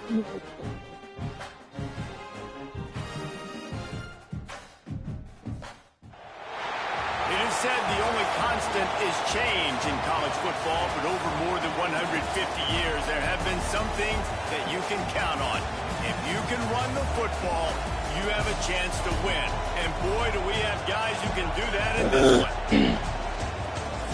It is said the only constant is change in college football, but over more than 150 years, there have been some things that you can count on. If you can run the football, you have a chance to win. And boy, do we have guys who can do that in this one.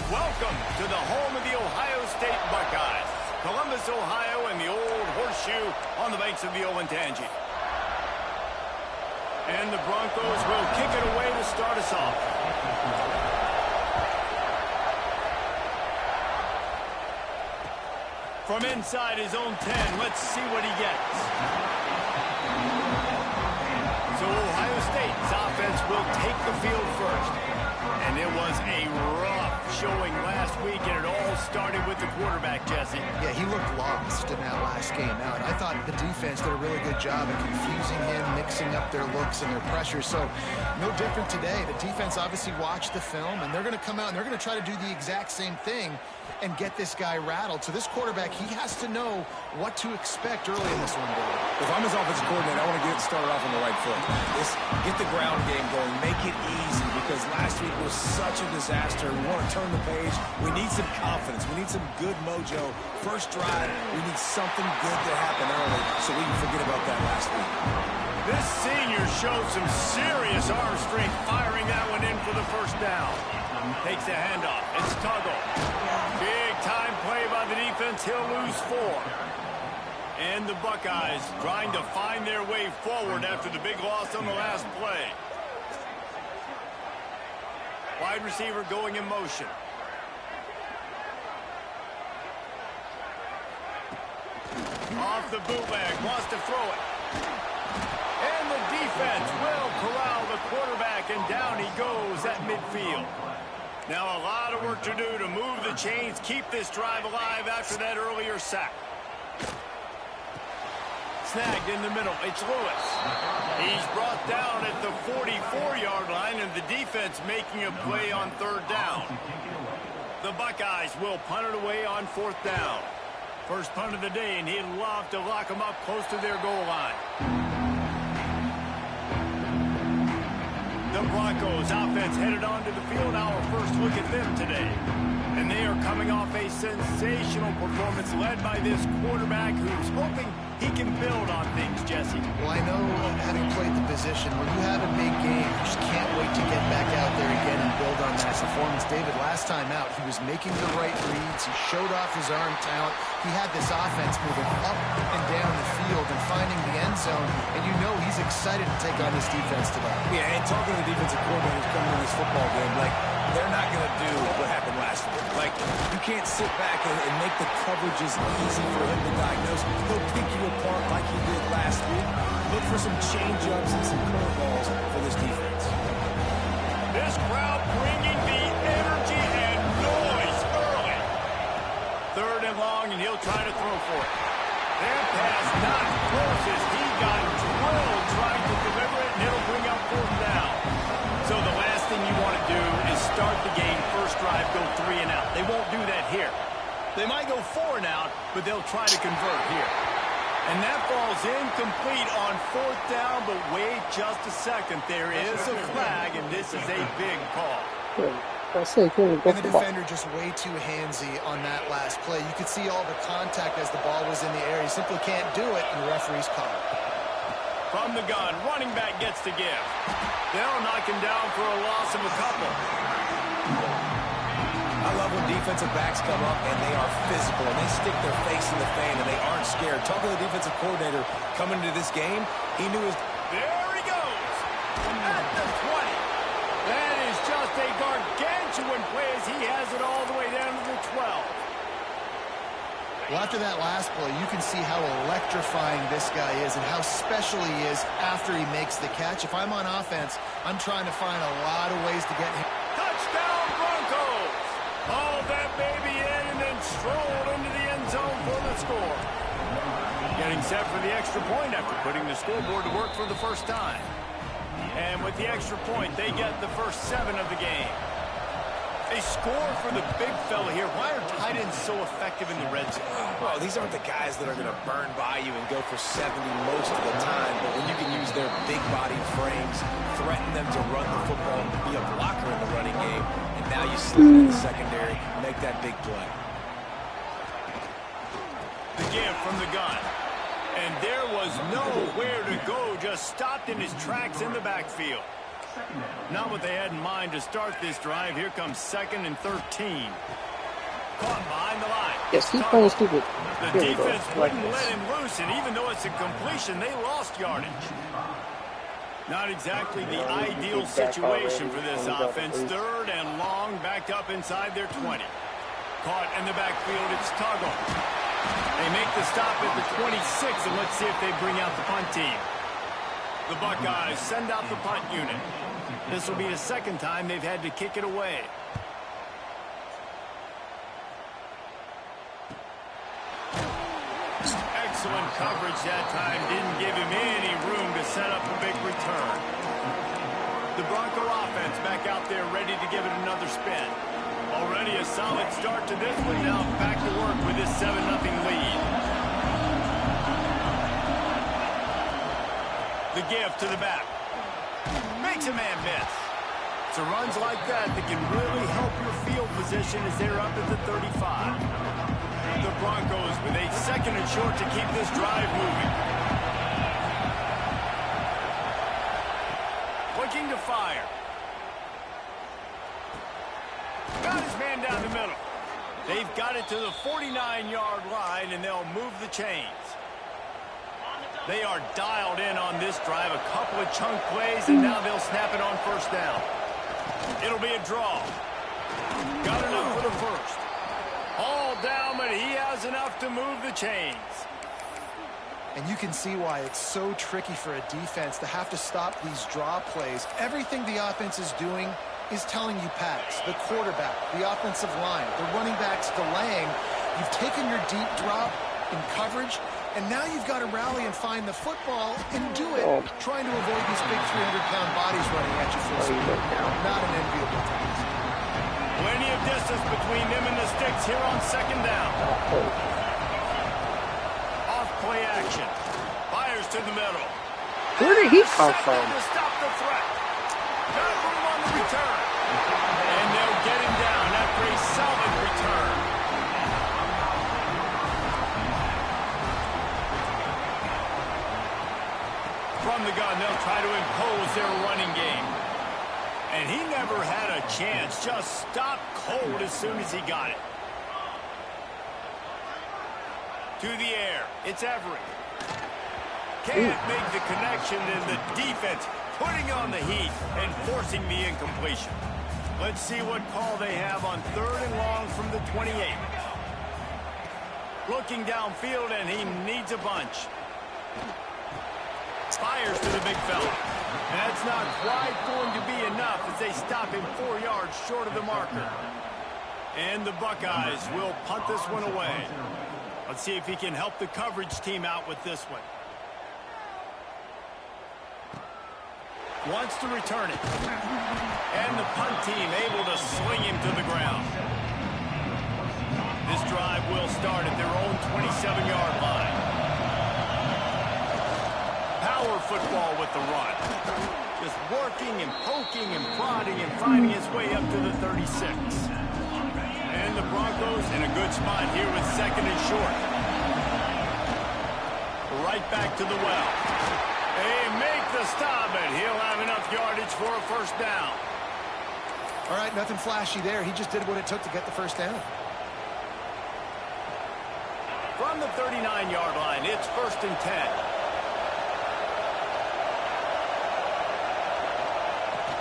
Welcome to the home of the Ohio State Buckeyes. Columbus, Ohio, and the old horseshoe on the banks of the Olentangy. And the Broncos will kick it away to start us off. From inside his own 10, let's see what he gets. So Ohio State's offense will take the field first. And it was a rough showing last week, and it all started with the quarterback, Jesse. Yeah, he looked lost in that last game out. I thought the defense did a really good job of confusing him, mixing up their looks and their pressure. So no different today. The defense obviously watched the film, and they're going to come out and they're going to try to do the exact same thing and get this guy rattled. So this quarterback, he has to know what to expect early in this one, David. If I'm his offensive coordinator, I want to get started off on the right foot. Get the ground game going. Make it easy, because last week was such a disaster. We want to turn the page. We need some confidence. We need some good mojo. First drive, we need something good to happen early so we can forget about that last week. This senior showed some serious arm strength, firing that one in for the first down. Takes a handoff. It's Tuggle. Big time play by the defense. He'll lose 4. And the Buckeyes trying to find their way forward after the big loss on the last play. Wide receiver going in motion. Off the bootleg, wants to throw it. And the defense will corral the quarterback, and down he goes at midfield. Now a lot of work to do to move the chains, keep this drive alive after that earlier sack. Snagged in the middle, it's Lewis. He's brought down at the 44-yard line, and the defense making a play on 3rd down. The Buckeyes will punt it away on 4th down. First punt of the day, and he'd love to lock them up close to their goal line. The Broncos offense headed onto the field. Our first look at them today. And they are coming off a sensational performance led by this quarterback who's hoping he can build on things, Jesse. Well, I know, having played the position, when you have a big game, you just can't wait to get back out there again and build on that performance. David, last time out, he was making the right reads. He showed off his arm talent. He had this offense moving up and down the field and finding the end zone. And you know he's excited to take on this defense today. Yeah, and talking to the defensive coordinators coming in this football game, like, they're not going to do what happened last week. Like, you can't sit back and make the coverages easy for him to diagnose. He'll pick you apart like he did last week. Look for some change-ups and some curveballs for this defense. This crowd bringing the energy and noise early. 3rd and long, and he'll try to throw for it. That pass not close as he got drilled trying to deliver it, and it'll bring up 4th down. So the last thing you want to do is start the game, first drive, go 3 and out. They won't do that here. They might go 4 and out, but they'll try to convert here. And that falls incomplete on 4th down, but wait just a second. There is a flag, and this is a big call. And the defender just way too handsy on that last play. You could see all the contact as the ball was in the air. He simply can't do it, and the referee's caught it. From the gun, running back gets to give. They'll knock him down for a loss of a couple. I love when defensive backs come up and they are physical and they stick their face in the fan and they aren't scared. Talking to the defensive coordinator coming into this game, he knew his... There he goes! At the 20. That is just a gargantuan play as he has it all the way down to the 12. Well, after that last play, you can see how electrifying this guy is and how special he is after he makes the catch. If I'm on offense, I'm trying to find a lot of ways to get him. Touchdown, Broncos! Hauled that baby in and then strolled into the end zone for the score. Getting set for the extra point after putting the scoreboard to work for the first time. And with the extra point, they get the first 7 of the game. They score for the big fella here. Why are tight ends so effective in the red zone? Well, these aren't the guys that are going to burn by you and go for 70 most of the time, but when you can use their big-bodied frames, threaten them to run the football, be a blocker in the running game, and now you slip into the secondary, make that big play. The give from the gun. And there was nowhere to go, just stopped in his tracks in the backfield. Not what they had in mind to start this drive. Here comes 2nd and 13. Caught behind the line. Yes, he's playing stupid. The defense wouldn't let him loose, and even though it's a completion, they lost yardage. Not exactly the ideal situation for this offense. 3rd and long, backed up inside their 20. Caught in the backfield, it's Tuggle. They make the stop at the 26, and let's see if they bring out the punt team. The Buckeyes send out the punt unit. This will be the 2nd time they've had to kick it away. Excellent coverage that time. Didn't give him any room to set up a big return. The Bronco offense back out there ready to give it another spin. Already a solid start to this one. Now back to work with this 7-0 lead. The give to the back. Makes a man miss. So runs like that can really help your field position as they're up at the 35. The Broncos with a 2nd and short to keep this drive moving. Looking to fire. Got his man down the middle. They've got it to the 49-yard line, and they'll move the chains. They are dialed in on this drive. A couple of chunk plays, and now they'll snap it on 1st down. It'll be a draw. Got enough for the 1st. All down, but he has enough to move the chains. And you can see why it's so tricky for a defense to have to stop these draw plays. Everything the offense is doing is telling you pass. The quarterback, the offensive line, the running backs delaying. You've taken your deep drop in coverage, and now you've got to rally and find the football and do it, trying to avoid these big 300-pound bodies running at you full speed. Not an enviable task. Plenty of distance between them and the sticks here on 2nd down. Off play action. Fires to the middle. Where did he come from? To stop the threat. Got room on the return. And they'll get him down after a solid return. From the gun, they'll try to impose their running game. And he never had a chance. Just stopped cold as soon as he got it. To the air. It's Everett. Can't make the connection, and the defense putting on the heat and forcing the incompletion. Let's see what call they have on 3rd and long from the 28. Looking downfield, and he needs a bunch. Fires to the big fella. That's not quite going to be enough as they stop him 4 yards short of the marker. And the Buckeyes will punt this one away. Let's see if he can help the coverage team out with this one. Wants to return it. And the punt team able to sling him to the ground. This drive will start at their own 27-yard line. Power football with the run. Just working and poking and prodding and finding his way up to the 36. And the Broncos in a good spot here with 2nd and short. Right back to the well. They make the stop, and he'll have enough yardage for a 1st down. All right, nothing flashy there. He just did what it took to get the 1st down. From the 39-yard line, it's 1st and 10.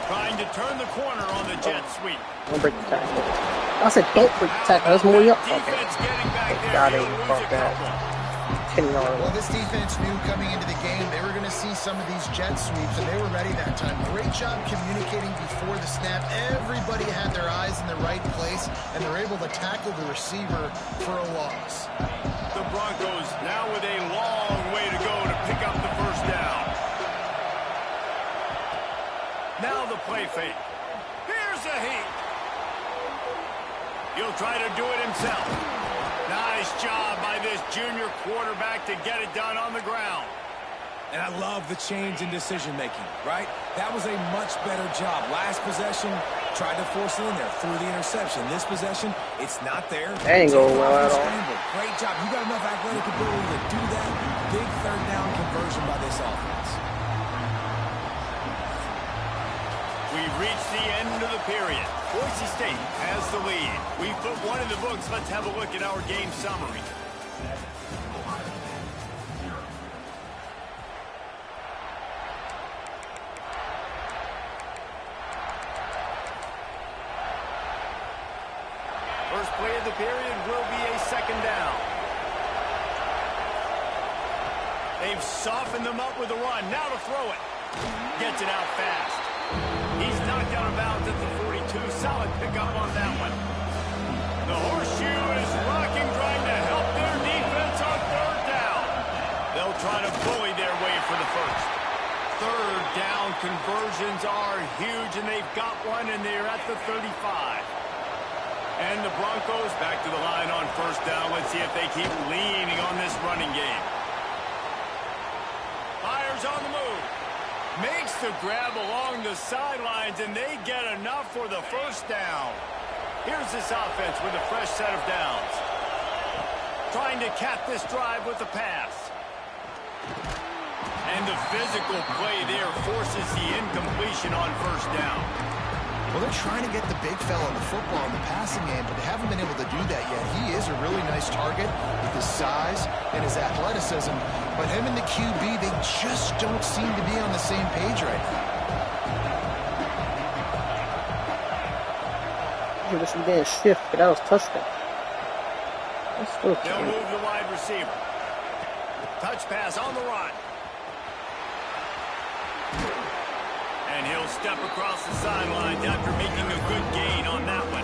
Trying to turn the corner on the jet sweep. Don't break the tackle. I said don't break the tackle. That's more up. Defense getting back there. Got it. He'll lose Fuck a that. couple. 10-yard. Well, this defense knew coming into the game they were going to see some of these jet sweeps, and they were ready that time. Great job communicating before the snap. Everybody had their eyes in the right place, and they're able to tackle the receiver for a loss. The Broncos now with a long way to go to pick up the 1st down. Now the play fake. Here's a heat. He'll try to do it himself. Nice Nice job by this junior quarterback to get it done on the ground. And I love the change in decision-making, right? That was a much better job. Last possession, tried to force it in there, threw the interception. This possession, it's not there. That ain't going well at all. Great job. You got enough athletic ability to do that. Big third down conversion by this offense. We've reached the end of the period. Boise State has the lead. We put one in the books. Let's have a look at our game summary. First play of the period will be a second down. They've softened them up with a run. Now to throw it. Gets it out fast. He's knocked out of bounds at the 42. Solid pickup on that one. The horseshoe is rocking, trying to help their defense on third down. They'll try to bully their way for the first. Third down conversions are huge, and they've got one, and they're at the 35. And the Broncos back to the line on first down. Let's see if they keep leaning on this running game. Fires on the move. Makes the grab along the sidelines, and they get enough for the first down. Here's this offense with a fresh set of downs. Trying to cap this drive with the pass. And the physical play there forces the incompletion on first down. Well, they're trying to get the big fella the football in the passing game, but they haven't been able to do that yet. He is a really nice target with his size and his athleticism, but him and the QB, they just don't seem to be on the same page right now. This is getting stiff, but that was touchdown. That's still They'll move the wide receiver. Touch pass on the run. And he'll step across the sidelines after making a good gain on that one.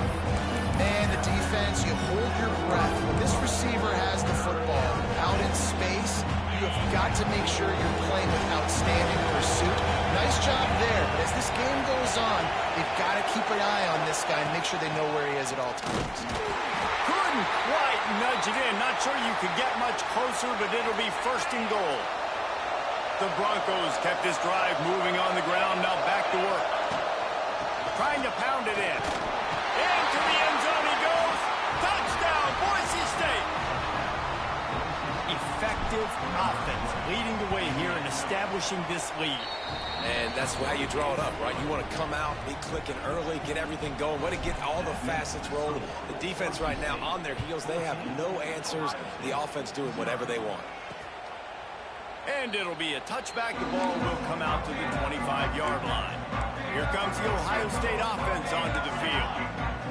And the defense, you hold your breath. When this receiver has the football out in space, you have got to make sure you're playing with outstanding pursuit. Nice job there, but as this game goes on, they've got to keep an eye on this guy and make sure they know where he is at all times. Couldn't quite nudge it in. Not sure you could get much closer, but it'll be first and goal. The Broncos kept this drive moving on the ground. Now back to work. Trying to pound it in. Into the end zone he goes. Touchdown, Boise State. Effective offense leading the way here and establishing this lead. And that's how you draw it up, right? You want to come out, be clicking early, get everything going, want to get all the facets rolling. The defense right now on their heels, they have no answers. The offense doing whatever they want. And it'll be a touchback. The ball will come out to the 25-yard line. Here comes the Ohio State offense onto the field.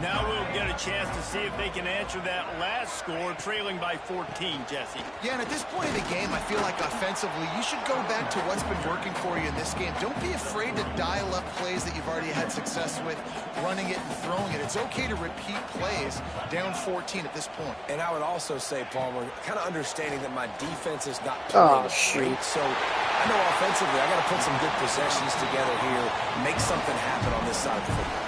Now we'll get a chance to see if they can answer that last score, trailing by 14, Jesse. Yeah, and at this point in the game, I feel like offensively, you should go back to what's been working for you in this game. Don't be afraid to dial up plays that you've already had success with, running it and throwing it. It's okay to repeat plays down 14 at this point. And I would also say, Palmer, kind of understanding that my defense is not playing great. So I know offensively, I got to put some good possessions together here, make something happen on this side of the football.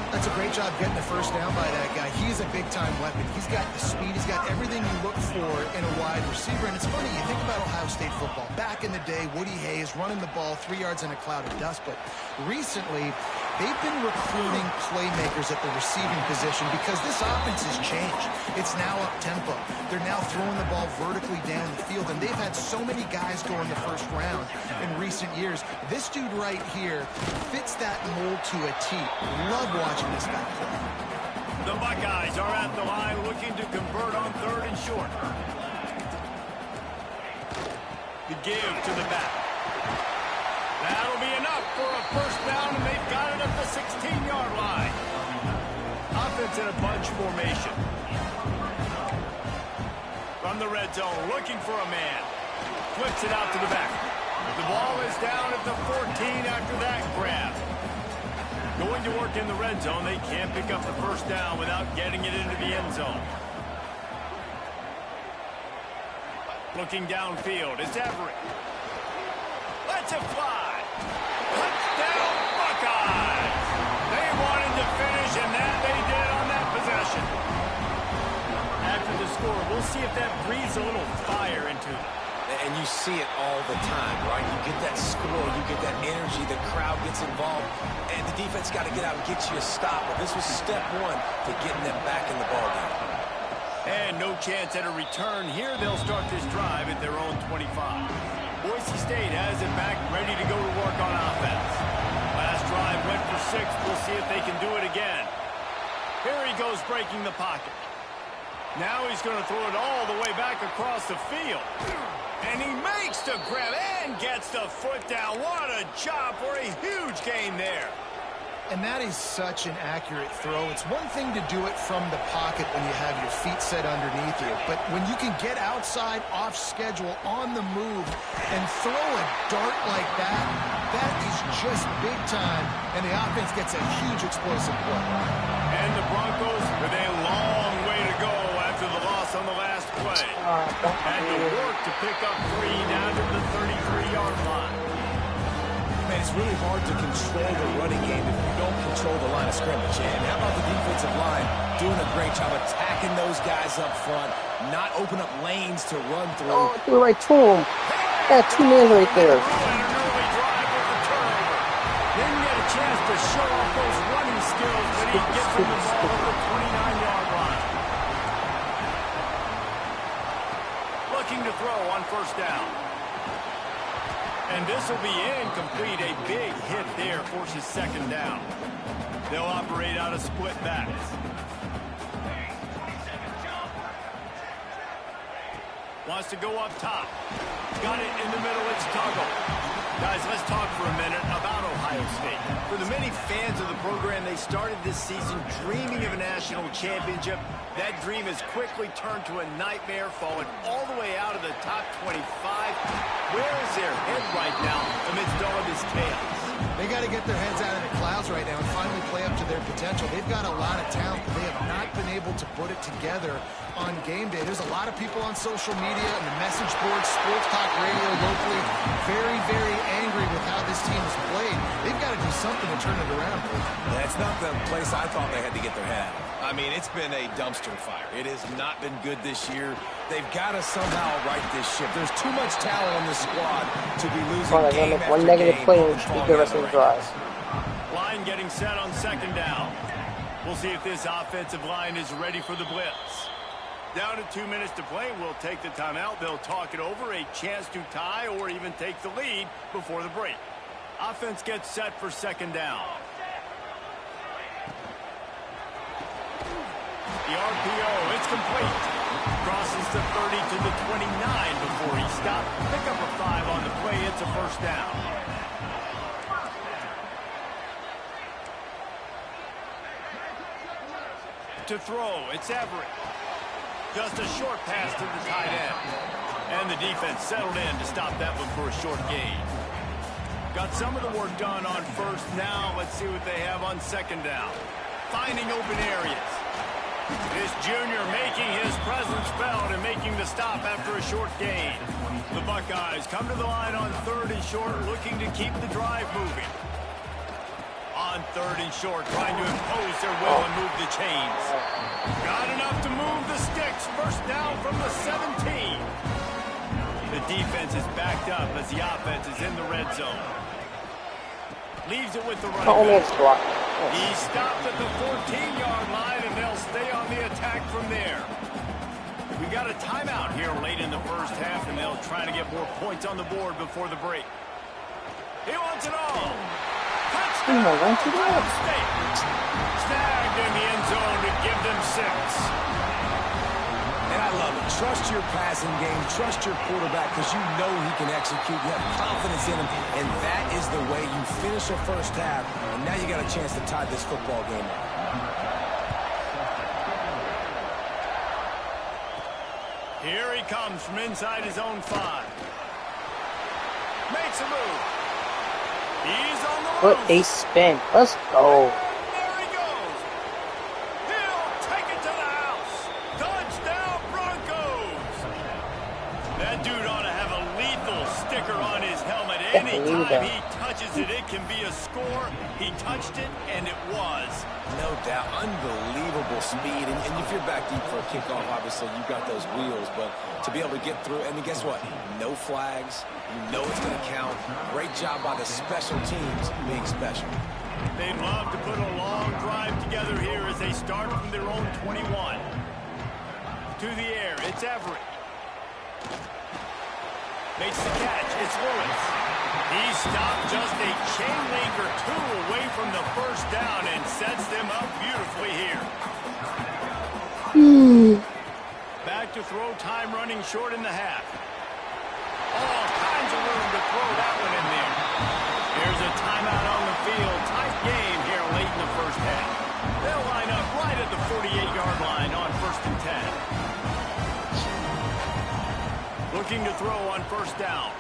That's a great job getting the first down by that guy. He's a big-time weapon. He's got the speed. He's got everything you look for in a wide receiver. And it's funny, you think about Ohio State football. Back in the day, Woody Hayes running the ball 3 yards in a cloud of dust. But recently, they've been recruiting playmakers at the receiving position because this offense has changed. It's now up-tempo. They're now throwing the ball vertically down the field. And they've had so many guys go in the first round in recent years. This dude right here fits that mold to a T. Love watching this guy play. The Buckeyes are at the line looking to convert on third and short. The give to the back. That'll be enough for a first down, and they've got it at the 16-yard line. Offense in a bunch formation. From the red zone, looking for a man. Flips it out to the back. The ball is down at the 14 after that grab. Going to work in the red zone. They can't pick up the first down without getting it into the end zone. Looking downfield, it's Everett. Lets it fly. Touchdown, Buckeyes. They wanted to finish, and that they did on that possession. After the score. We'll see if that breathes a little fire into them. And you see it all the time, right? You get that score, you get that energy, the crowd gets involved, and the defense got to get out and get you a stop. But this was step one to getting them back in the ballgame. And no chance at a return here. They'll start this drive at their own 25. Boise State has it back, ready to go to work on offense. Last drive went for 6. We'll see if they can do it again. Here he goes, breaking the pocket. Now he's going to throw it all the way back across the field. And he makes the grab and gets the foot down. What a job for a huge gain there. And that is such an accurate throw. It's one thing to do it from the pocket when you have your feet set underneath you, but when you can get outside, off schedule, on the move, and throw a dart like that, that is just big time, and the offense gets a huge explosive play. And the Broncos with a long way to go after the loss on the last play. Had to work to pick up 3 down to the 33-yard line. Man, it's really hard to control the running game if you don't control the line of scrimmage. And how about the defensive line doing a great job attacking those guys up front, not open up lanes to run through. Oh, threw it right to him. Got 2 men right there. Didn't get a chance to show off those running skills, but he gets from the ball over the 29-yard line. Looking to throw on first down. And this will be incomplete. A big hit there forces second down. They'll operate out of split backs. Wants to go up top. Got it in the middle. It's Tuggle. Guys, let's talk for a minute about Ohio State. For the many fans of the program, they started this season dreaming of a national championship. That dream has quickly turned to a nightmare, falling all the way out of the top 25. Where is their head right now amidst all of this chaos? They got to get their heads out of the clouds right now and finally play up to their potential. They've got a lot of talent, but they have not been able to put it together on game day. There's a lot of people on social media and the message boards, sports talk radio locally, very, very angry with how this team has played. They've got to do something to turn it around. That's not the place I thought they had to get their head out of. I mean, it's been a dumpster fire. It has not been good this year. They've got to somehow right this ship. There's too much talent on this squad to be losing game after one negative game. play and beat the rest of the drive. Line getting set on second down. We'll see if this offensive line is ready for the blitz. Down to 2 minutes to play. We'll take the timeout. They'll talk it over. A chance to tie or even take the lead before the break. Offense gets set for second down. The RPO, it's complete. Crosses the 30 to the 29 before he stopped. Pick up a 5 on the play. It's a first down. To throw, it's Everett. Just a short pass to the tight end. And the defense settled in to stop that one for a short gain. Got some of the work done on first. Now let's see what they have on second down. Finding open areas. This junior making his presence felt and making the stop after a short gain. The Buckeyes come to the line on third and short, looking to keep the drive moving. On third and short, trying to impose their will and move the chains. Got enough to move the sticks. First down from the 17. The defense is backed up as the offense is in the red zone. Leaves it with the running back. He stopped at the 14-yard line, and they'll stay on the attack from there. We got a timeout here late in the first half, and they'll try to get more points on the board before the break. He wants it all. Touchdown, Ohio State. Snagged in the end zone to give them 6. And I love it. Trust your passing game. Trust your quarterback because you know he can execute. You have confidence in him, and that is the way you finish a first half. And now you got a chance to tie this football game up. Here he comes from inside his own 5. Makes a move. He's on the Put roof. a spin. Let's go. There he goes. He'll take it to the house. Touchdown, Broncos. That dude ought to have a lethal sticker on his helmet anytime he touches acknowledges that it can be a score. He touched it, and it was. No doubt. Unbelievable speed. And if you're back deep for a kickoff, obviously, you've got those wheels. But to be able to get through, and then guess what? No flags. You know it's going to count. Great job by the special teams being special. They'd love to put a long drive together here as they start from their own 21. To the air, it's Everett. Makes the catch, it's Lewis. He stopped just a chain link or two away from the first down and sets them up beautifully here. Back to throw, time running short in the half. All kinds of room to throw that one in there. Here's a timeout on the field. Tight game here late in the first half. They'll line up right at the 48-yard line on 1st and 10. Looking to throw on first down.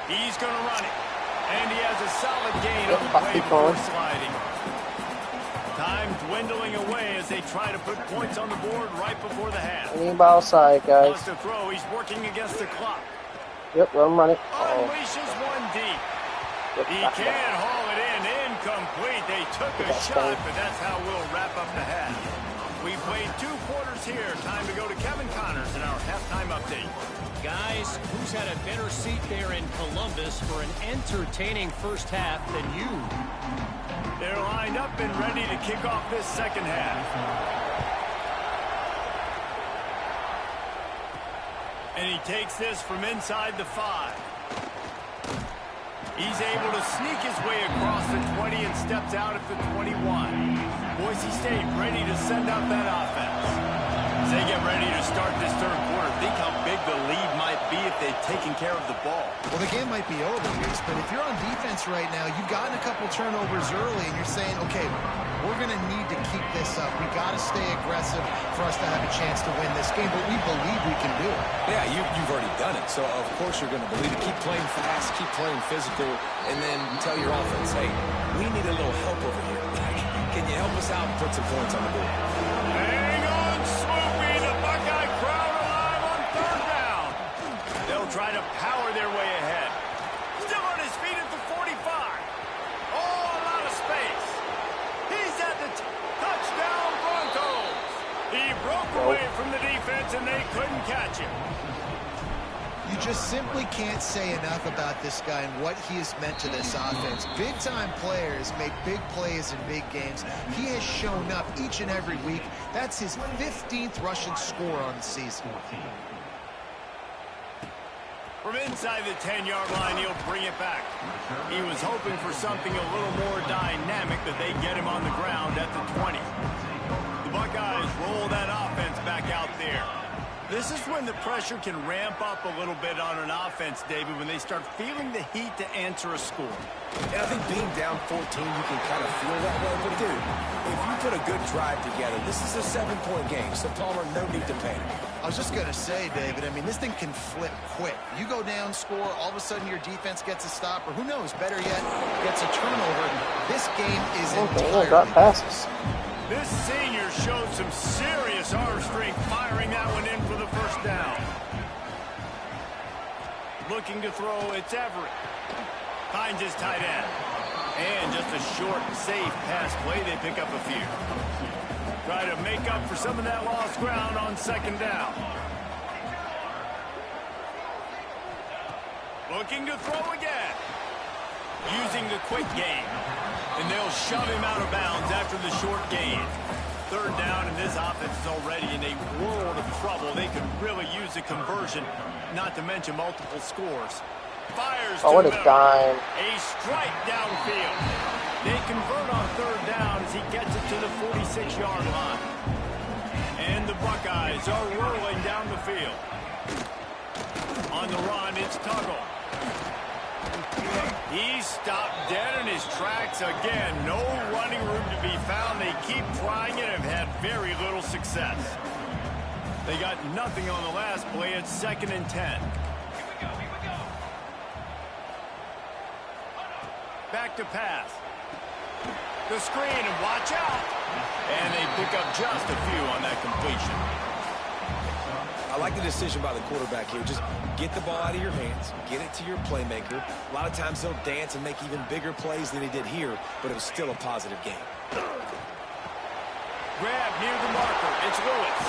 He's going to run it. And he has a solid gain on the play before sliding. Time dwindling away as they try to put points on the board right before the half. Any ball side, guys. Wants to throw. He's working against the clock. Yep, let him run it. Unleashes one deep. He can't haul it in. Incomplete. They took a shot, but that's how we'll wrap up the half. We played 2 quarters here. Time to go to Kevin Connors in our halftime update. Guys, who's had a better seat there in Columbus for an entertaining first half than you? They're lined up and ready to kick off this second half. And he takes this from inside the 5. He's able to sneak his way across the 20 and steps out at the 21. Boise State ready to send out that offense. As they get ready to start this third quarter, think how big the lead might be if they've taken care of the ball. Well, the game might be over, Reese, but if you're on defense right now, you've gotten a couple turnovers early, and you're saying, okay, we're going to need to keep this up. We got to stay aggressive for us to have a chance to win this game, but we believe we can do it. Yeah, you've already done it, so of course you're going to believe it. Keep playing fast, keep playing physical, and then tell your offense, hey, we need a little help over here. Can you help us out and put some points on the board? Hang on, Swoopy. The Buckeye crowd alive on third down. They'll try to power their way ahead. Still on his feet at the 45. Oh, a lot of space. He's at the touchdown Broncos. He broke away from the defense, and they couldn't catch him. You just simply can't say enough about this guy and what he has meant to this offense. Big-time players make big plays in big games. He has shown up each and every week. That's his 15th rushing score on the season. From inside the 10-yard line, he'll bring it back. He was hoping for something a little more dynamic, that they get him on the ground at the 20. The Buckeyes roll that offense back out there. This is when the pressure can ramp up a little bit on an offense, David, when they start feeling the heat to answer a score. And I think being down 14, you can kind of feel that way. But, dude, if you put a good drive together, this is a 7-point game. So, Palmer, no need to panic. I was just going to say, David, I mean, this thing can flip quick. You go down, score, all of a sudden your defense gets a stop, or who knows, better yet, gets a turnover. This game is entirely got passes. This senior showed some serious arm strength firing that one in for the first down. Looking to throw, it's Everett. Finds his tight end. And just a short, safe pass play, they pick up a few. Try to make up for some of that lost ground on second down. Looking to throw again. Using the quick game. And they'll shove him out of bounds after the short gain. Third down, and this offense is already in a world of trouble. They could really use a conversion, not to mention multiple scores. Fires to what a Miller. dime. A strike downfield. They convert on third down as he gets it to the 46-yard line. And the Buckeyes are whirling down the field. On the run, it's Tuggle. He stopped dead in his tracks again. No running room to be found. They keep trying it and have had very little success. They got nothing on the last play. It's 2nd and 10. Back to pass. The screen, and watch out. And they pick up just a few on that completion. I like the decision by the quarterback here. Just get the ball out of your hands, get it to your playmaker. A lot of times he'll dance and make even bigger plays than he did here, but it was still a positive game. Grab near the marker. It's Lewis.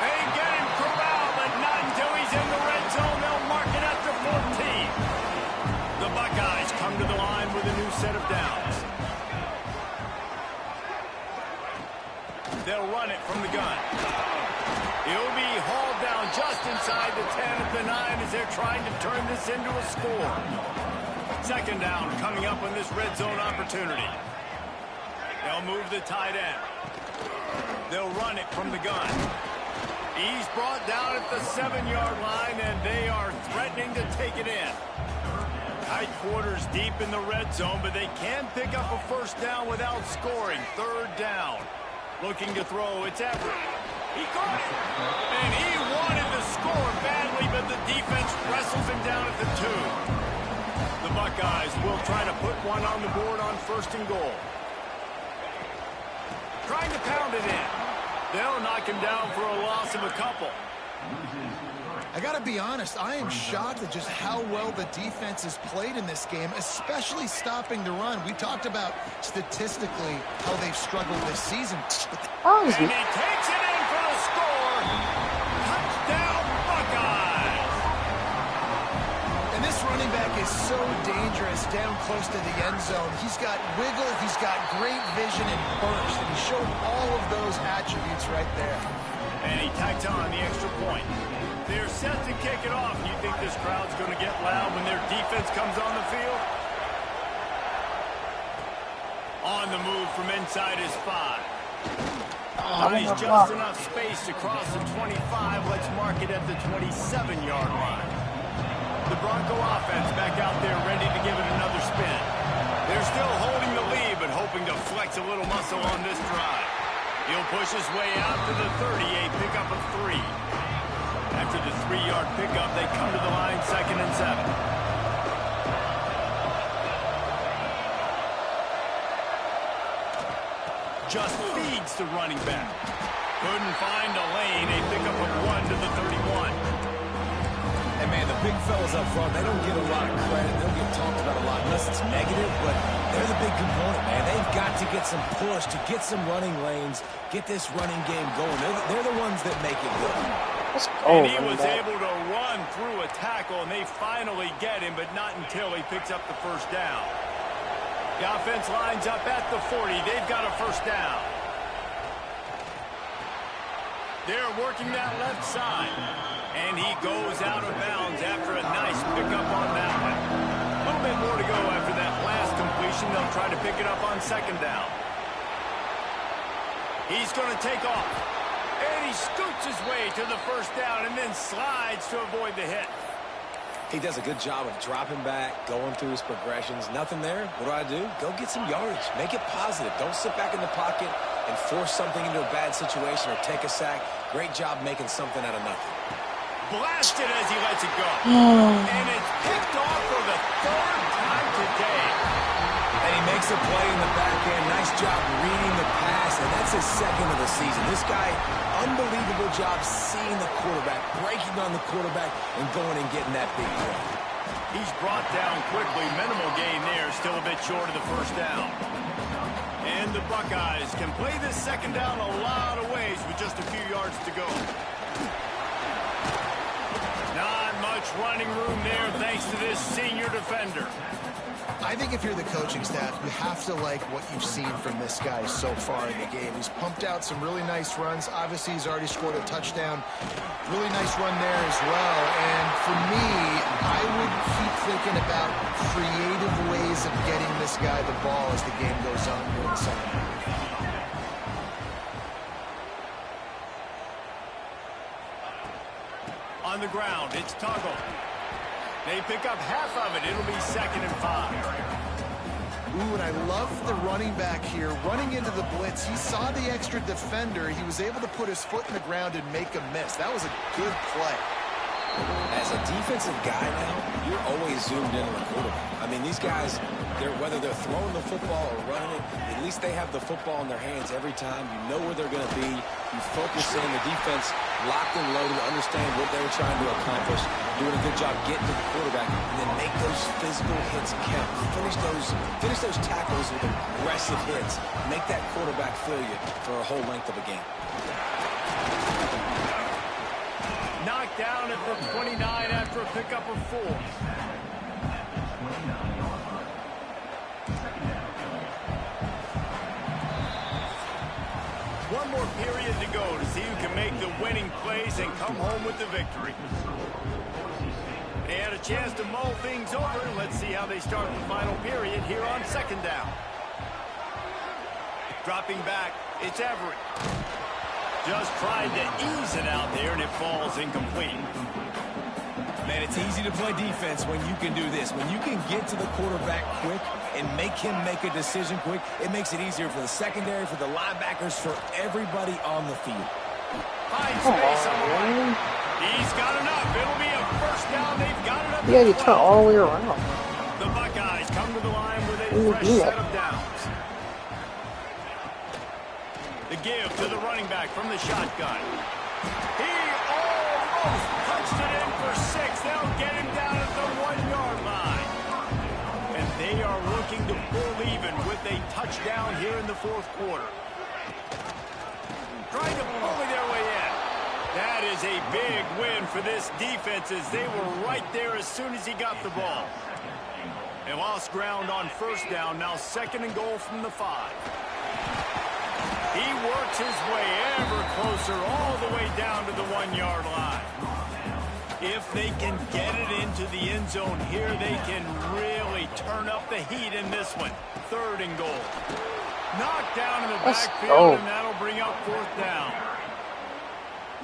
They get him corralled, but not until he's in the red zone. They'll mark it after 14. The Buckeyes come to the line with a new set of downs. They'll run it from the gun. He'll be hauled down just inside the 10 at the 9 as they're trying to turn this into a score. Second down coming up on this red zone opportunity. They'll move the tight end. They'll run it from the gun. He's brought down at the 7-yard line, and they are threatening to take it in. Tight quarters deep in the red zone, but they can pick up a first down without scoring. Third down. Looking to throw, it's Everett. He caught it. And he wanted to score badly, but the defense wrestles him down at the 2. The Buckeyes will try to put one on the board on 1st and goal. Trying to pound it in. They'll knock him down for a loss of a couple. I got to be honest, I am shocked at just how well the defense has played in this game, especially stopping the run. We talked about statistically how they've struggled this season. And he takes it in for the score. Touchdown, Buckeyes. And this running back is so dangerous down close to the end zone. He's got wiggle, he's got great vision and burst, and he showed all of those attributes right there. And he tacks on the extra point. They're set to kick it off. You think this crowd's going to get loud when their defense comes on the field? On the move from inside his 5. Nice, just enough space to cross the 25. Let's mark it at the 27-yard line. The Bronco offense back out there ready to give it another spin. They're still holding the lead, but hoping to flex a little muscle on this drive. He'll push his way out to the 30, a pickup of 3. After the 3-yard pickup, they come to the line 2nd and 7. Just feeds the running back. Couldn't find a lane, a pickup of 1 to the 31. And man, the big fellas up front, they don't get a lot of credit. They don't get talked about a lot unless it's negative, but they're the big component, man. They've got to get some push, to get some running lanes, get this running game going. They're the ones that make it good. And he was able to run through a tackle, and they finally get him, but not until he picks up the first down. The offense lines up at the 40. They've got a first down. They're working that left side. And he goes out of bounds after a nice pickup on that one. A little bit more to go after that last completion. They'll try to pick it up on 2nd down. He's going to take off. And he scoots his way to the first down and then slides to avoid the hit. He does a good job of dropping back, going through his progressions. Nothing there. What do? Go get some yardage. Make it positive. Don't sit back in the pocket and force something into a bad situation or take a sack. Great job making something out of nothing. Blasted as he lets it go. And it's picked off for the 3rd time today. And he makes a play in the back end. Nice job reading the pass, and that's his 2nd of the season. This guy, unbelievable job seeing the quarterback, breaking on the quarterback, and going and getting that big play. He's brought down quickly. Minimal gain there, still a bit short of the first down. And the Buckeyes can play this 2nd down a lot of ways with just a few yards to go. Not much running room there thanks to this senior defender. I think if you're the coaching staff, you have to like what you've seen from this guy so far in the game. He's pumped out some really nice runs. Obviously, he's already scored a touchdown. Really nice run there as well. And for me, I would keep thinking about creative ways of getting this guy the ball as the game goes on here in the second half. On the ground, it's Toggle. They pick up half of it. It'll be 2nd and 5. Ooh, and I love the running back here. Running into the blitz, he saw the extra defender. He was able to put his foot in the ground and make a miss. That was a good play. As a defensive guy now, you're always zoomed in on the quarterback. I mean, these guys, whether they're throwing the football or running it, at least they have the football in their hands every time. You know where they're going to be. You focus in. The defense locked and loaded to understand what they were trying to accomplish, doing a good job getting to the quarterback, and then make those physical hits count. Finish those tackles with aggressive hits. Make that quarterback feel you for a whole length of a game. Knocked down at the 29 after a pickup of 4. One more period to go to see who can make the winning plays and come home with the victory. They had a chance to mull things over. Let's see how they start the final period here on second down. Dropping back, it's Everett. Just tried to ease it out there, and it falls incomplete. Man, it's easy to play defense when you can do this. When you can get to the quarterback quick and make him make a decision quick, it makes it easier for the secondary, for the linebackers, for everybody on the field. High space on the right. He's got enough. It'll be a first down. They've got it up. Yeah, you turn all the way around. The Buckeyes come to the line with a fresh set of downs. The give to the running back from the shotgun. He almost punched it in for 6. They'll get him down at the 1-yard line. And they are looking to pull even with a touchdown here in the fourth quarter. Trying to bully their way in. That is a big win for this defense as they were right there as soon as he got the ball. They lost ground on first down. Now 2nd and goal from the 5. He works his way ever closer all the way down to the 1-yard line. If they can get it into the end zone here, they can really turn up the heat in this one. 3rd and goal. Knocked down in the backfield, and that'll bring up 4th down.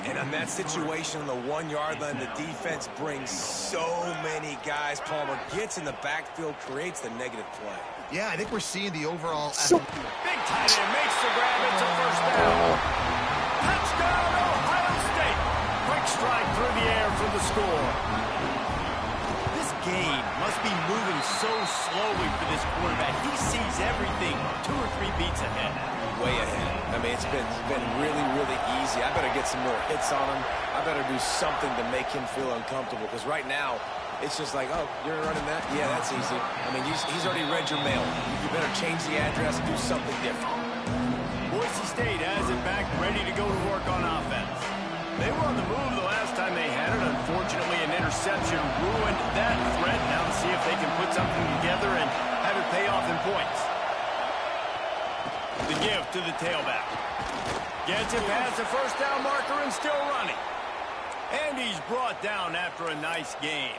And on that situation on the 1-yard line, the defense brings so many guys. Palmer gets in the backfield, creates the negative play. Yeah, I think we're seeing the overall... Big tight end makes the grab. It's a first down. Touchdown, Ohio State. Quick strike through the air for the score. This game must be moving so slowly for this quarterback. He sees everything 2 or 3 beats ahead. Way ahead. I mean, it's been really, really easy. I better get some more hits on him. I better do something to make him feel uncomfortable, because right now, it's just like, oh, you're running that? Yeah, that's easy. I mean, he's already read your mail. You better change the address and do something different. Boise State has it back, ready to go to work on offense. They were on the move the last time they had it. Unfortunately, an interception ruined that threat. Now to see if they can put something together and have it pay off in points. The give to the tailback. Gets it past the first down marker and still running. And he's brought down after a nice gain.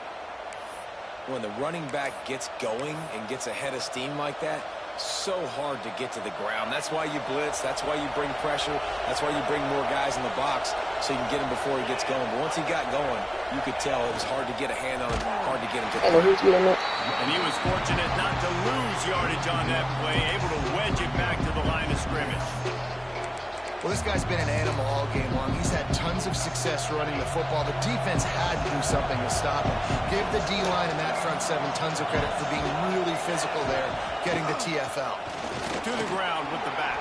When the running back gets going and gets ahead of steam like that, so hard to get to the ground. That's why you blitz. That's why you bring pressure. That's why you bring more guys in the box so you can get him before he gets going. But once he got going, you could tell it was hard to get a hand on him, hard to get him to the ground. And he was fortunate not to lose yardage on that play, able to wedge it back to the line of scrimmage. Well, this guy's been an animal all game long. He's had tons of success running the football. The defense had to do something to stop him. Give the D-line and that front 7 tons of credit for being really physical there, getting the TFL. To the ground with the back.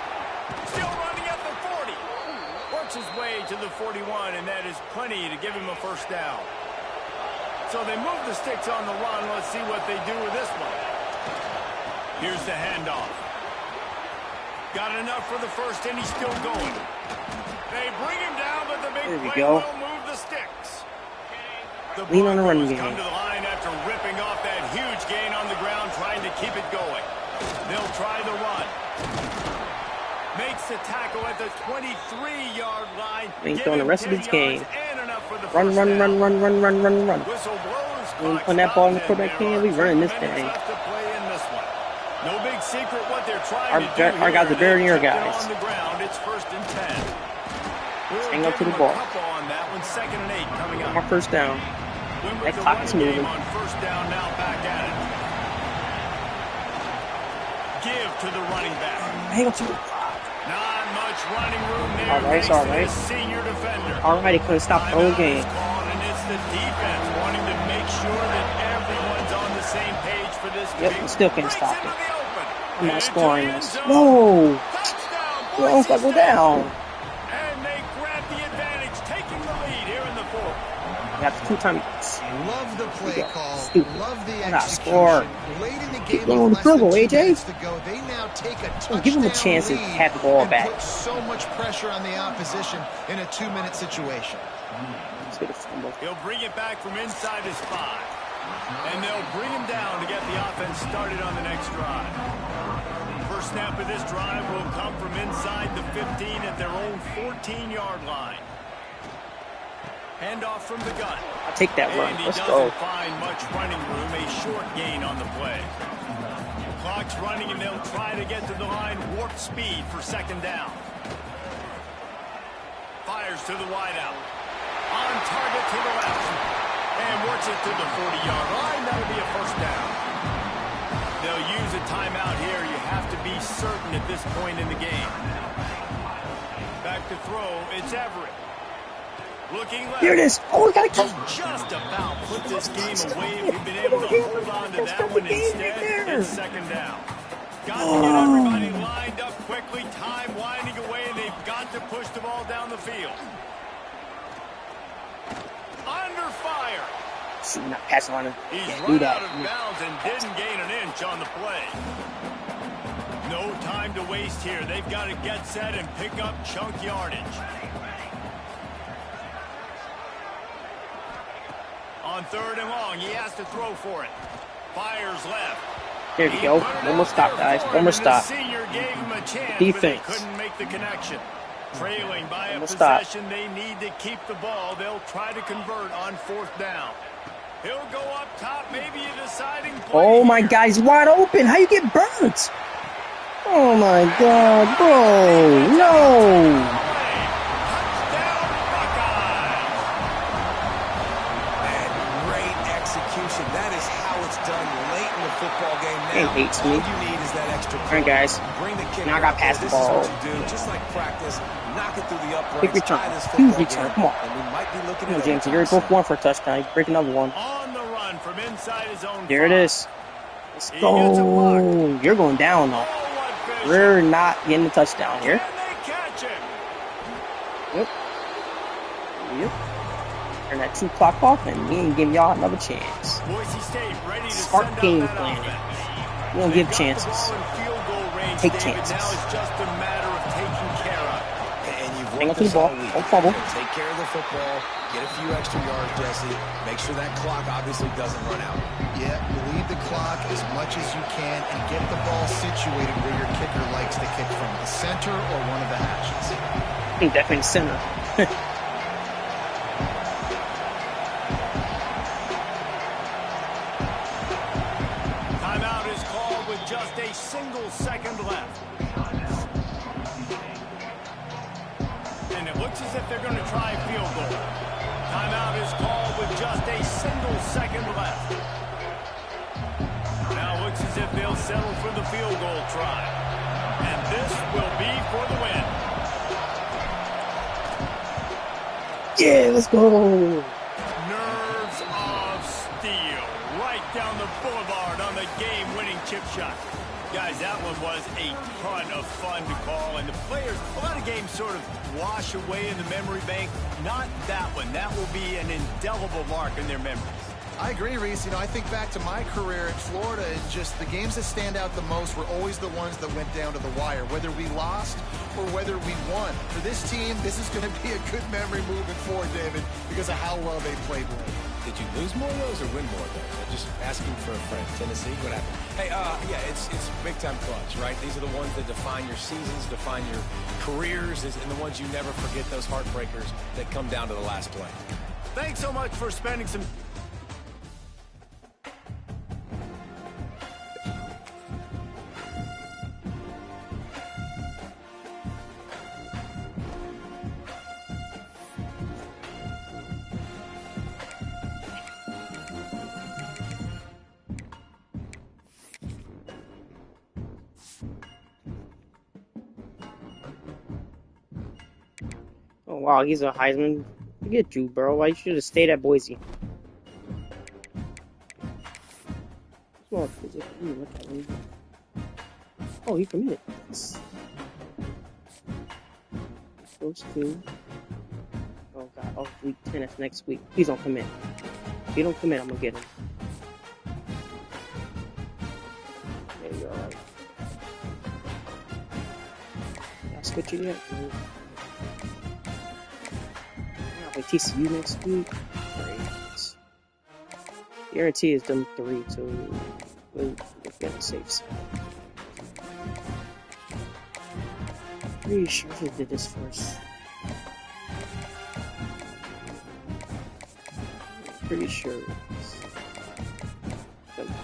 Still running at the 40. Works his way to the 41, and that is plenty to give him a first down. So they move the sticks on the run. Let's see what they do with this one. Here's the handoff. Got enough for the first, and he's still going. They bring him down, but the big play will move the sticks. The Broncos come to the line after ripping off that huge gain on the ground, trying to keep it going. They'll try the run. Makes the tackle at the 23-yard line. Ain't throwing the rest of this game. Run. Whistle blows. We putting that ball in the quarterback hand, we running this thing. No big secret what they're trying to do. Our guys are better than your guys. On the ground, it's 1st and 10. Hang up to the ball. On that one, 2nd and 8 coming up. Our first down. That clock is moving. On first down now, back at it. Give to the running back. Hang up to the clock. Not much running room there. All right, it's all right. Senior defender. All right, he couldn't stop the whole game. And it's the defense wanting to make sure that everyone's on the same page for this game. Yep, we still can't stop it. I'm not Into scoring the end this. zone. No! Touchdown, You almost got to go Boise State. down. And they grab the advantage, taking the lead here in the fourth. That's 2 times. Love the play call. Stupid. Love the Why not score? execution. Late in the Keep game, going with with the less field goal, than 2 AJ. minutes to go, they now take a touchdown Give him a chance to lead have the ball and back. put so much pressure on the opposition in a 2-minute situation. Let's get a fumble. He'll bring it back from inside his 5. And they'll bring him down to get the offense started on the next drive. First snap of this drive will come from inside the 15 at their own 14-yard line. Handoff from the gun. I'll take that run. And he Let's doesn't go. find much running room. A short gain on the play. Clock's running, and they'll try to get to the line. Warp speed for second down. Fires to the wideout. On target to the left. And works it to the 40-yard line. That'll be a first down. They'll use a timeout here. You have to be certain at this point in the game. Back to throw. It's Everett. Looking left. Here it is. Oh, we got to He's just about put this game away if he'd been able to hold on to that one instead. It's second down. Got to get everybody lined up quickly. Time winding away, and they've got to push the ball down the field. Under fire. See, not passing on him. He's Can't run do out that. of bounds and didn't gain an inch on the play. No time to waste here. They've got to get set and pick up chunk yardage. On 3rd and long, he has to throw for it. Fires left. There we go. One more stop, guys. One more stop. Senior gave him a chance, Defense. but they couldn't make the connection. Trailing by a One more stop. possession, they need to keep the ball. They'll try to convert on 4th down. He'll go up top, maybe a deciding play. Oh my here. God, he's wide open. How you get burnt? Oh my God, bro. No. Touchdown, Buckeyes. Man, great execution. That is how it's done late in the football game. He Now, hates all me. you need is that extra All right, guys. Bring the kicker Now I got out past there. the This is ball. what you do. Just like practice, knock it through the uprights. Quick return. Tie this Huge football return. game, Come on. and we might be looking Come on, at James. overtime You're both soon. one for a touchdown. You break another one. On the run from inside his own There it 5. is. Let's go. You're going down, though. Oh, what vision. We're not getting the touchdown here. Can they catch him? Yep. Yep. Turn that 2 clock off, and we ain't give y'all another chance. Boise State ready to Smart send game out that planning. offense. We don't They've give got chances. the ball in field goal range, Take David. chances. Now it's just a matter of taking care of it. And you've Hang on worked to the this ball. all week. Don't fumble. You know, take care of the football. Get a few extra yards, Jesse. Make sure that clock obviously doesn't run out. Yeah, lead the clock as much as you can and get the ball situated where your kicker likes to kick from, the center or one of the hashes. I think definitely center. Timeout is called with just a single second left. And it looks as if they're going to try a field goal. Timeout is called with just a single second left. Now it looks as if they'll settle for the field goal try. And this will be for the win. Yeah, let's go. Nerves of steel. Right down the boulevard on the game-winning chip shot. Guys, that one was a ton of fun to call. And the players, a lot of games sort of wash away in the memory bank. Not that one. That will be an indelible mark in their memories. I agree, Reese. You know, I think back to my career in Florida, and just the games that stand out the most were always the ones that went down to the wire, whether we lost or whether we won. For this team, this is going to be a good memory moving forward, David, because of how well they played late. Did you lose more of those or win more of those? I'm just asking for a friend. Tennessee, what happened? Hey, yeah, it's big-time clutch, right? These are the ones that define your seasons, define your careers, and the ones you never forget, those heartbreakers that come down to the last play. Thanks so much for spending some... Oh, wow, he's a Heisman Forget you, bro. I should have stayed at Boise. Small physical. Look at him. Oh, he committed. Yes. Those two. Oh god. Oh, week 10. That's next week. Please don't commit. If you don't commit, I'm gonna get him. Yeah, you're alright. Did I switch it yet? No. I'll play TCU next week. Great. Guarantee is them 3, so we'll get a safe side. Pretty sure he did this first. Pretty sure it's them 3.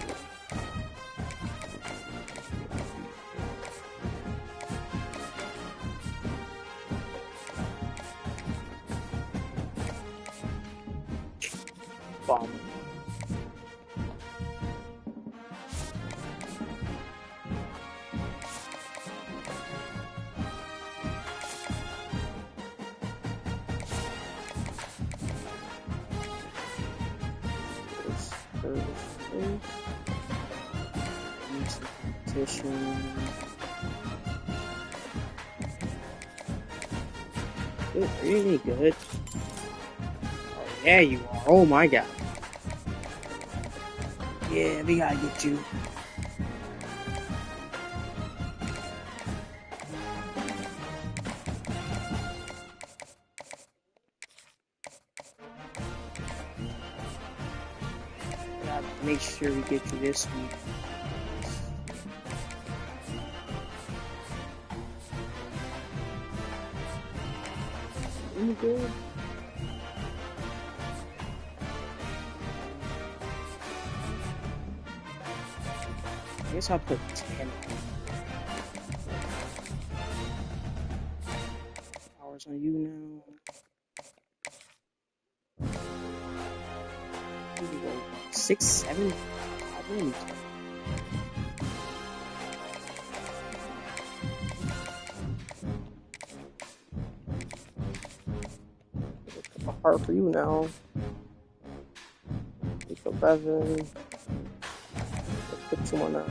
Bomb. Dude, are you any good? Oh, yeah, you are. Oh my god. Yeah, we gotta get you. We gotta make sure we get you this week. Any good? I guess I'll put 10 hours on you now. Here we go. 6, 7, 5, hard for you now. 11. Let's put 2 on that.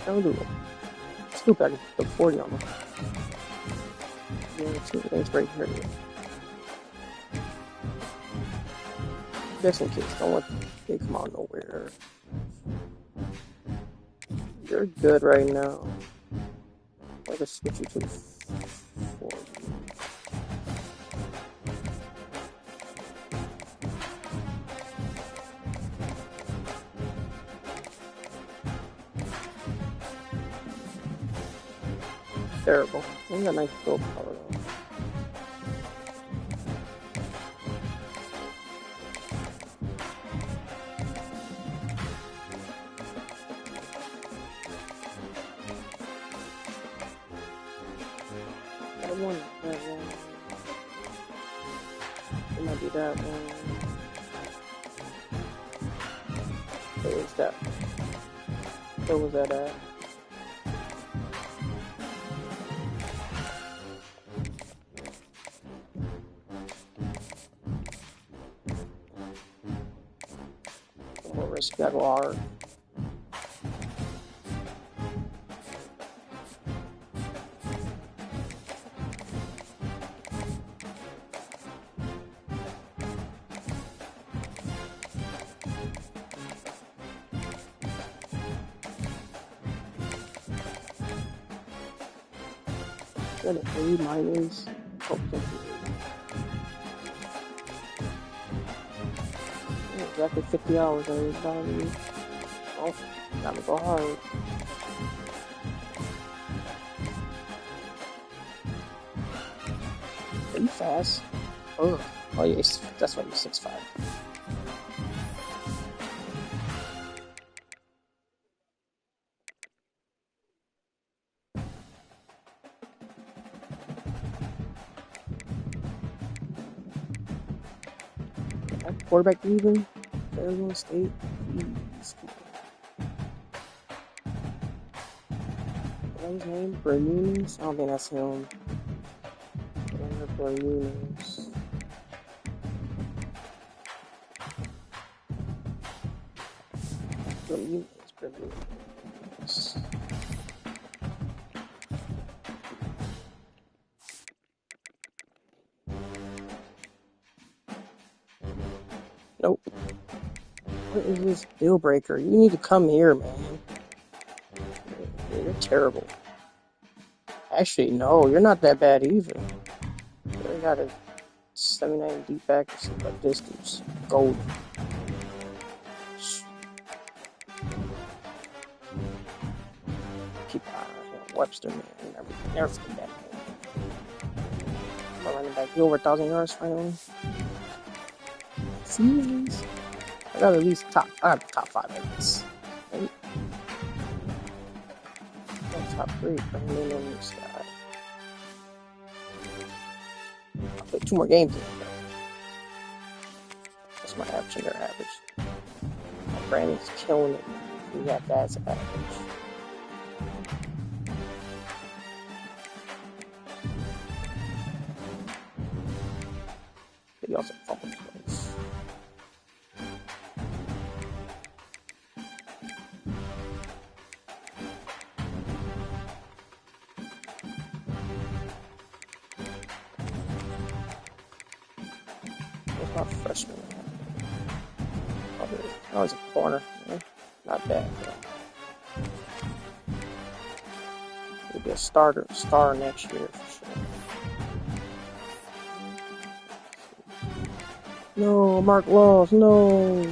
Don't do it. Stupid, I can put 40 on them. Yeah, it's right here. Just in case, don't want they come out nowhere. You're good right now. I'll just switch you to 40. Terrible. I got a nice build power though. That one. It might be that one. Where was that? Where was that at? Gotta go hard. Got an A minus. Oh, exactly 50 hours on everybody. Oh, gotta go hard. Are you fast? Oh, yeah, that's why you're 6'5". Quarterback leaving? Arizona State? Jeez. his name? Bermudes? I don't think that's him. Bermudes. Bermudes. Nope. What is this deal breaker? You need to come here, man. You're terrible. Actually, no, you're not that bad either. You got a 79 deep accuracy, but this dude's golden. Keep an eye on him. Webster, man. Never forget that. I'm running back. You over 1,000 yards finally. Seasons. I got at least top 5 at least. Right? Top 3 from me on this guy. I'll play 2 more games in. That's my average and their average. Brandon's killing it. We got that's average. He also fumbled twice. What's my freshman? Oh, it's a corner. Yeah, not bad. He'll be a star next year for sure. No, Mark Laws. No.